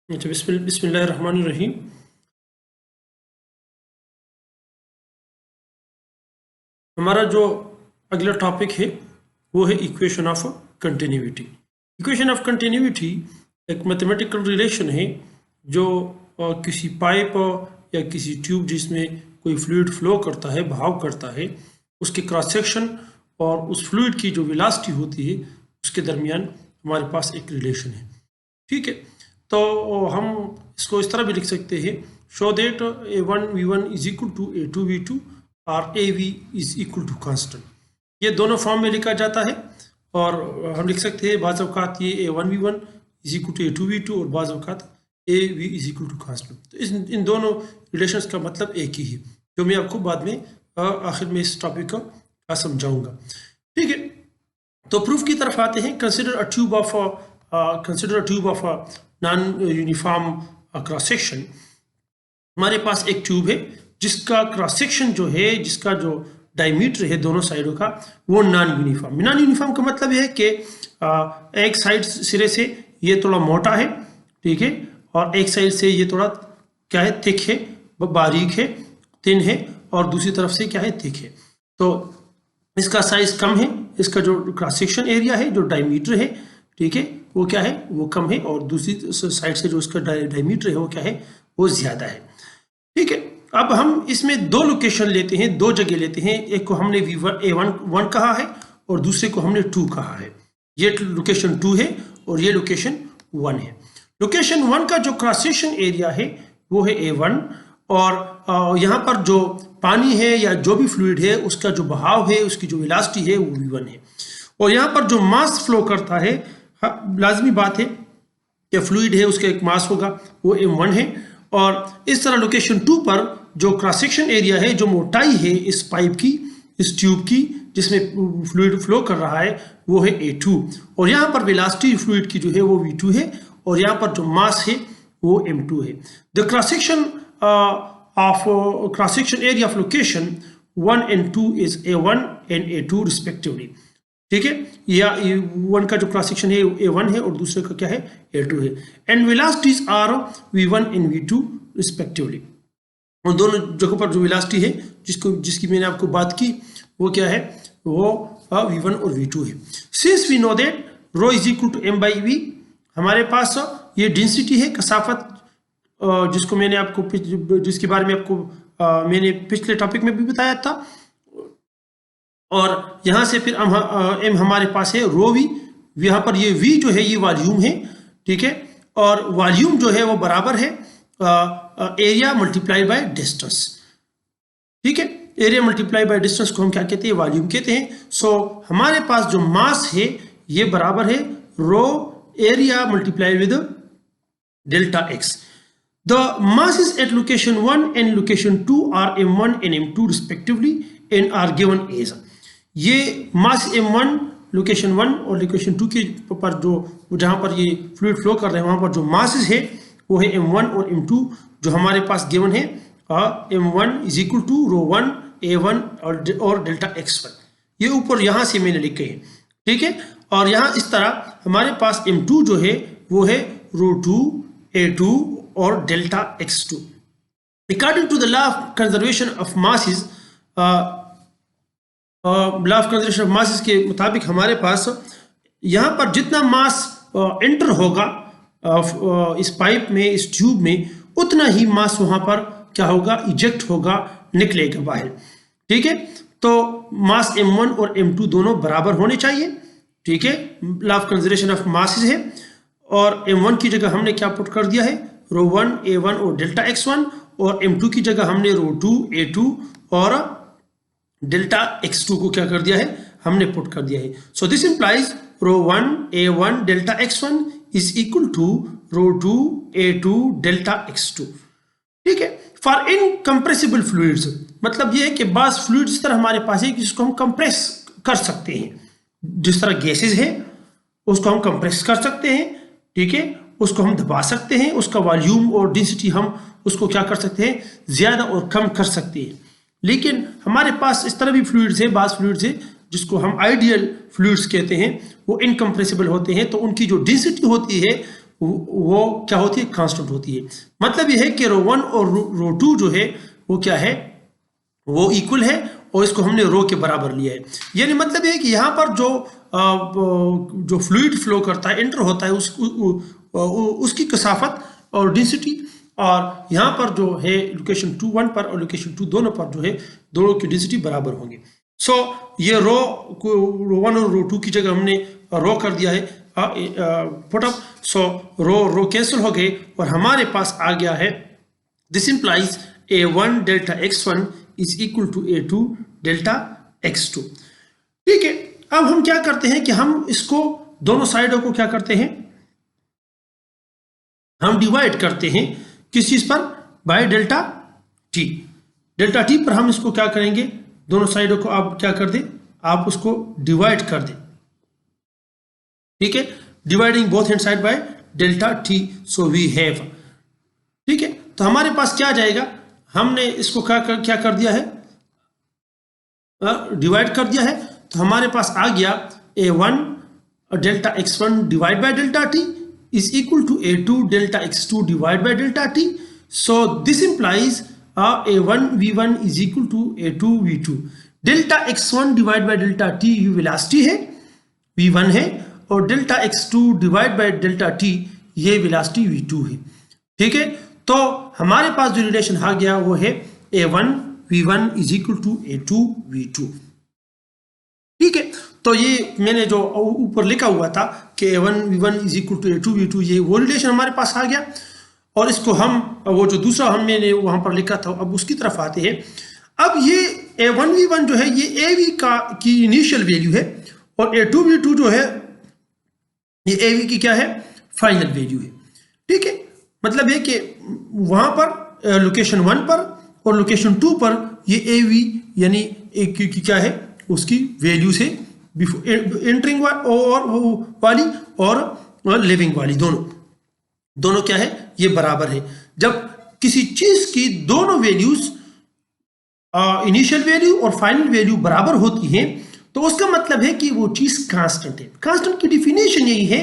अच्छा, बिस्मिल्लाहिर्रहमानिर्रहीम। हमारा जो अगला टॉपिक है वो है equation of continuity. Equation of continuity एक मैथमेटिकल रिलेशन है जो किसी पाइप या किसी ट्यूब जिसमें कोई फ्लूइड फ्लो करता है, बहाव करता है, उसके क्रॉस सेक्शन और उस फ्लूइड की जो वेलोसिटी होती है उसके दरमियान हमारे पास एक रिलेशन है। ठीक है, तो हम इसको इस तरह भी लिख सकते हैं, show that A1V1 is equal to A2V2 और AV is equal to constant. ये दोनों फॉर्म में लिखा जाता है और हम लिख सकते हैं बाज़ औक़ात ये A1V1 is equal to A2V2 और बाज़ औक़ात AV is equal to constant. तो इन दोनों रिलेशंस का मतलब एक ही है, जो मैं आपको बाद में आखिर में इस टॉपिक का समझाऊंगा। ठीक है, तो प्रूफ की तरफ आते हैं। Consider a tube of non uniform cross section. हमारे पास एक ट्यूब है जिसका क्रॉस सेक्शन जो है, जिसका जो डायमीटर है दोनों साइडों का, वो नॉन यूनिफॉर्म का मतलब यह है कि एक साइड सिरे से ये थोड़ा मोटा है, ठीक है, और एक साइड से ये थोड़ा क्या है, थिक है, बारीक है, थिन है, और दूसरी तरफ से क्या है, थिक है। तो इसका साइज कम है, इसका जो क्रॉस सेक्शन एरिया है, जो डायमीटर है, ठीक है, वो क्या है, वो कम है, और दूसरी साइड से जो उसका डायमीटर है वो क्या है, वो ज्यादा है। ठीक है, अब हम इसमें दो लोकेशन लेते हैं, दो जगह लेते हैं। एक को हमने A1 कहा है और दूसरे को हमने 2 कहा है। ये लोकेशन 2 है और ये लोकेशन 1 है। लोकेशन 1 का जो क्रॉस सेक्शन एरिया है वो है A1, और यहाँ पर जो पानी है या जो भी फ्लूइड है उसका जो बहाव है, उसकी जो वेलोसिटी है वो V1 है। और यहाँ पर जो मास फ्लो करता है, लाजमी बात है कि फ्लूइड है उसका एक मास होगा, वो M1 है। और इस तरह लोकेशन 2 पर जो क्रॉस सेक्शन एरिया है, जो मोटाई है इस पाइप की, इस ट्यूब की जिसमें फ्लूइड फ्लो कर रहा है, वो है A2। और यहाँ पर वेलोसिटी फ्लूइड की जो है वो V2 है, और यहाँ पर जो मास है वो M2 है। The cross section cross section area of location 1 and 2 is A1 and A2 respectively। ठीक है, या A1 का जो क्रॉस सेक्शन है A1 है और दूसरे का क्या है, A2 है। And velocities are V1 and V2 respectively. और दोनों जगहों पर जो वेलोसिटी है जिसकी मैंने आपको बात की, वो क्या है, वो V1 और V2 है। Since we know that rho is equal to M by V, हमारे पास ये डेंसिटी है, कसाफत, जिसको मैंने आपको जिसके बारे में आपको मैंने पिछले टॉपिक में भी बताया था। और यहाँ से फिर M हमारे पास है रो V। यहाँ पर ये V जो है ये वॉल्यूम है, ठीक है, और वॉल्यूम जो है वो बराबर है एरिया मल्टीप्लाई बाय डिस्टेंस। ठीक है, एरिया मल्टीप्लाई बाय डिस्टेंस को हम क्या कहते हैं, वॉल्यूम कहते हैं। सो हमारे पास जो मास है ये बराबर है rho area multiply with delta X. The masses at location 1 and location 2 are M1 and M2 respectively and are given as। ये मास M1 लोकेशन 1 और लोकेशन 2 के पर जो जहाँ पर ये फ्लूइड फ्लो कर रहे हैं वहाँ पर जो मासेस है वो है M1 और M2, जो हमारे पास गिवन है M1 is equal to रो1 A1 और डेल्टा x1। ये ऊपर यहाँ से मैंने लिखे हैं, ठीक है। और यहाँ इस तरह हमारे पास M2 जो है वो है रो2 A2 और delta x2। According to the law of conservation of masses, law of conservation of masses के मुताबिक हमारे पास यहाँ पर जितना मास एंटर होगा इस पाइप में, इस ट्यूब में, उतना ही मास वहाँ पर क्या होगा, इजेक्ट होगा, निकलेगा बाहर। ठीक है, तो मास M1 और M2 दोनों बराबर होने चाहिए। ठीक है, law of conservation of masses है। और M1 की जगह हमने क्या पुट कर दिया है, रो1 A1 और डेल्टा x1, और M2 की जगह हमने रो2 A2 और डेल्टा x2 को क्या कर दिया है, हमने पुट कर दिया है। सो दिस इंप्लाइज रो1 A1 delta x1 is equal to रो2 A2 डेल्टा x2। ठीक है, फॉर इनकम्प्रेसिबल फ्लूइड्स, मतलब ये है कि बास फ्लूइड इस तरह हमारे पास है कि जिसको हम कंप्रेस कर सकते हैं। जिस तरह गैसेज है उसको हम कंप्रेस कर सकते हैं, ठीक है, उसको हम दबा सकते हैं, उसका वॉल्यूम और डेंसिटी हम उसको क्या कर सकते हैं, ज्यादा और कम कर सकते हैं। लेकिन हमारे पास इस तरह भी फ्लूइड्स है, बास फ्लूइड्स है जिसको हम आइडियल फ्लूइड्स कहते हैं, वो इनकम्प्रेसिबल होते हैं। तो उनकी जो डेंसिटी होती है वो क्या होती है, कांस्टेंट होती है। मतलब ये है कि रो 1 और रो 2 जो है वो क्या है, वो इक्वल है और इसको हमने रो के बराबर लिया है। यानी मतलब ये है कि यहाँ पर जो फ्लूइड फ्लो करता है, एंटर होता है, उसकी कसाफत और डेंसिटी, और यहाँ पर जो है लोकेशन 2 1 पर और लोकेशन 2 दोनों पर जो है दोनों की डेंसिटी बराबर होंगे। सो ये रो 1 और रो 2 की जगह हमने रो कर दिया है put up. So rho cancel हो गए और हमारे पास आ गया है, this implies A1 delta x1 is equal to A2 delta x2। ठीक है, अब हम क्या करते हैं कि हम इसको दोनों साइडों को क्या करते हैं, हम डिवाइड करते हैं किस चीज पर, bye delta T. Delta T पर हम इसको क्या करेंगे, दोनों साइडों को आप क्या कर दें, आप उसको डिवाइड कर दें। ठीक है, dividing both hand side by delta t, so we have. ठीक है, तो हमारे पास क्या आ जाएगा, हमने इसको क्या कर दिया है, डिवाइड कर दिया है, तो हमारे पास आ गया A1 delta x1 divide by delta T is equal to A2 delta x2 divided by delta t. So this implies A1 V1 is equal to A2 V2. Delta x1 divided by delta t ये velocity है, V1 है, और delta x2 divide by delta t ये velocity V2 है। ठीक है, तो हमारे पास जो रिलेशन आ गया वो है A1 V1 is equal to A2 V2। ठीक है, तो ये मैंने जो ऊपर लिखा हुआ था कि A1 V1 is equal to A2 V2, ये वो रिलेशन हमारे पास आ गया। और इसको हम वो जो दूसरा हमने वहां पर लिखा था, अब उसकी तरफ आते हैं। अब ये A1 V1 जो है ये AV की इनिशियल वैल्यू है, और A2 V2 जो है ये AV की क्या है, फाइनल वैल्यू है। ठीक है, मतलब है कि वहां पर लोकेशन 1 पर और लोकेशन 2 पर ये AV यानी की क्या है, उसकी वैल्यू से एंटरिंग वाली और लिविंग वाली दोनों क्या है, ये बराबर है। जब किसी चीज की दोनों वैल्यूज इनिशियल वैल्यू और फाइनल वैल्यू बराबर होती हैं, तो उसका मतलब है कि वो चीज कांस्टेंट है। कांस्टेंट की डिफिनेशन यही है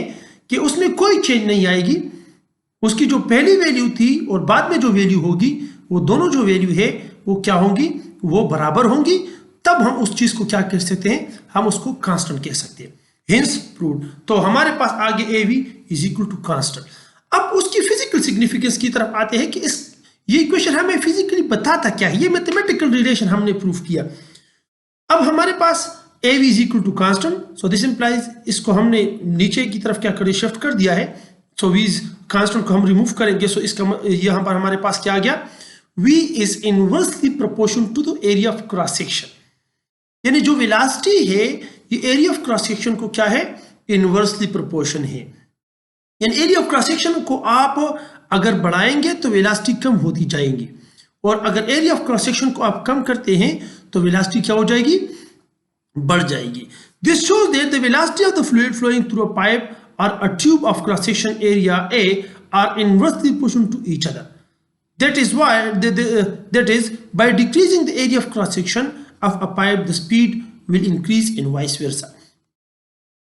कि उसमें कोई चेंज नहीं आएगी, उसकी जो पहली वैल्यू थी और बाद में जो वैल्यू होगी, वो दोनों जो वैल्यू है वो क्या होंगी, वो बराबर होंगी। तब हम उस चीज को क्या कह सकते हैं, हम उसको कांस्टेंट कह सकते हैं। Hence proved. तो हमारे पास आगे AV is equal to constant. अब उसकी फिजिकल सिग्निफिकेंस की तरफ आते हैं कि ये इक्वेशन हमें फिजिकली बताता क्या है, ये मैथमेटिकल रिलेशन हमने प्रूव किया। अब हमारे पास AV is equal to constant, so this implies, इसको हमने नीचे की तरफ क्या कर शिफ्ट कर दिया है। सो V कांस्टेंट को हम रिमूव करेंगे, सो इसका यहां पर हमारे पास क्या आ गया, V is inversely proportional to the area of cross section. यानी जो वेलोसिटी है ये एरिया ऑफ क्रॉस सेक्शन को क्या है, इनवर्सली प्रोपोर्शन है। यानी एरिया ऑफ क्रॉस सेक्शन को आप अगर बढ़ाएंगे तो वेलोसिटी कम होती जाएंगी, और अगर एरिया ऑफ क्रॉस सेक्शन को आप कम करते हैं तो वेलोसिटी क्या हो जाएगी, बढ़ जाएगी। This shows that the velocity of the fluid flowing through a pipe or a tube of cross section area A are inversely proportional to each other. That is why that is by decreasing the area of cross section of a pipe the speed will increase and vice versa।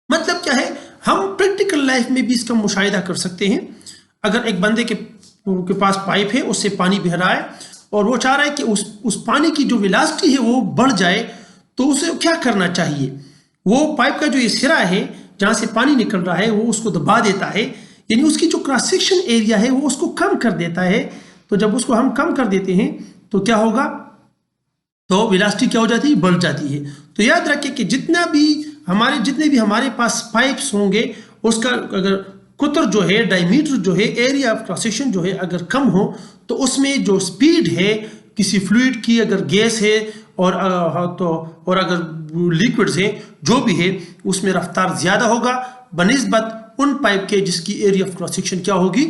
मतलब क्या है, हम practical life में भी इसका मुशाहिदा कर सकते हैं। अगर एक बंदे के पास पाइप है, उससे पानी बह रहा है और वो चाह रहा है कि उस पानी की जो वेलोसिटी है वो बढ़ जाए, तो उसे क्या करना चाहिए, वो पाइप का जो ये सिरा है जहां से पानी निकल रहा है वो उसको दबा देता है, यानी उसकी जो क्रॉस सेक्शन एरिया है वो उसको कम कर देता है। तो जब उसको हम कम कर देते हैं तो क्या होगा, तो वेलोसिटी क्या हो जाती है, बढ़ जाती है। तो याद रखिए कि जितने भी हमारे पास पाइप्स होंगे, उसका अगर कुतर जो है, डायमीटर जो है, एरिया ऑफ क्रॉस सेक्शन जो है अगर कम हो, तो उसमें जो स्पीड है किसी फ्लूइड की, अगर गैस है और अगर लिक्विड्स है, जो भी है, उसमें रफ्तार ज्यादा होगा बनिस्बत उन पाइप के जिसकी एरिया ऑफ क्रॉस सेक्शन क्या होगी,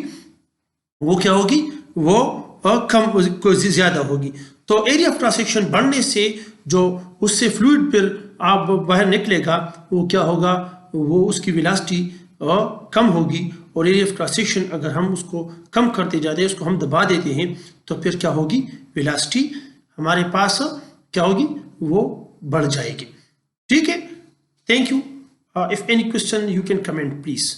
वो क्या होगी, वो कम ज्यादा होगी। तो एरिया ऑफ क्रॉस सेक्शन बढ़ने से जो उससे फ्लूइड फिर आप बाहर निकलेगा वो क्या होगा, वो उसकी वेलोसिटी कम होगी। और एरिया ऑफ क्रॉस सेक्शन अगर हम उसको कम करते जाते हैं, उसको हम दबा देते हैं, तो फिर क्या होगी, वेलोसिटी हमारे पास क्या होगी, वो बढ़ जाएगी। ठीक है, thank you. If any question you can comment please.